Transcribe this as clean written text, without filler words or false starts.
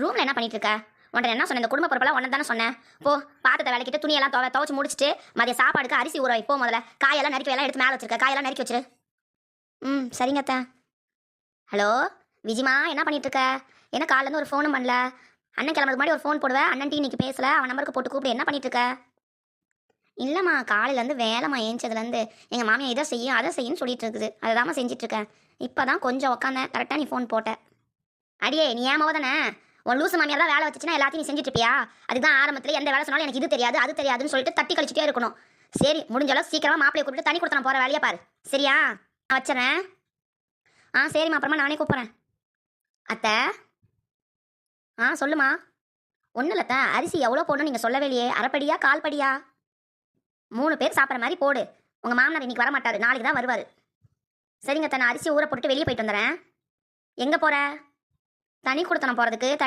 ரூமில் என்ன பண்ணிட்டு இருக்க? உன்ட்ட என்ன சொன்னேன்? இந்த குடும்ப பொறுப்பெல்லாம் ஒன்று தானே சொன்னேன். போ பாத்திரத்தை விளக்கிட்டு துணியெல்லாம் துவச்சி முடிச்சுட்டு மதிய சாப்பாடுக்கு அரிசி ஊற வைப்போ. முதல்ல காயெல்லாம் நறுக்கி எல்லாம் எடுத்து மேலே வச்சிருக்க. காயெல்லாம் நறுக்கி வச்சிரு. ம், சரிங்க அத்தை. ஹலோ விஜிமா, என்ன பண்ணிட்டு இருக்க? என்ன காலேருந்து ஒரு ஃபோனும் பண்ணல? அண்ணன் கிளம்புறதுக்கு முன்னாடி ஒரு ஃபோன் போடுவேன். அண்ணன் டீ இன்னைக்கு பேசல, அவன் நம்பருக்கு போட்டு கூப்பிடு. என்ன பண்ணிட்டு இருக்க? இல்லைம்மா, காலையிலேருந்து வேலைம்மா. ஏஞ்சதுலேருந்து எங்கள் மாமியா இதை செய்யும் அதை செய்யுன்னு சொல்லிட்டு இருக்குது. அதை தாம்மா செஞ்சிட்ருக்கேன். இப்போ தான் கொஞ்சம் உட்காந்தேன். கரெக்டாக நீ ஃபோன் போட்ட. அடியே, நீ ஏமாவோ தானே? உன் லூசு மாமியார் தான் வேலை வச்சுச்சுன்னா எல்லாத்தையும் நீ செஞ்சுட்டு இருப்பியா? அதுதான் ஆரம்பத்தில் எந்த வேலை சொன்னாலும் எனக்கு இது தெரியாது அது தெரியாதுன்னு சொல்லிட்டு தட்டி கழிச்சிட்டே இருக்கணும். சரி, முடிஞ்ச அளவு சீக்கிரமாக மாப்பிளையை கூப்பிட்டு தண்ணி கொடுத்து நான் போகிற வேலையை பாரு. சரியா? நான் வச்சுறேன். சரிம்மா, அப்புறமா நானே கூப்பிட்றேன். அத்தை. சொல்லுமா. ஒன்றும் இல்லத்த, அரிசி எவ்வளோ போடணும் நீங்கள் சொல்லவே இல்லையே. அரைப்படியா கால்படியா? 3 பேர் சாப்பிட்ற மாதிரி போடு. உங்கள் மாமனார் இன்னைக்கு வர மாட்டார், நாளைக்கு தான் வருவார். சரிங்க அத்தை, நான் அரிசி ஊற போட்டு வெளியே போயிட்டு வந்துடுறேன். எங்கே போகிற? தனி கொடுத்தனம் போகிறதுக்கு.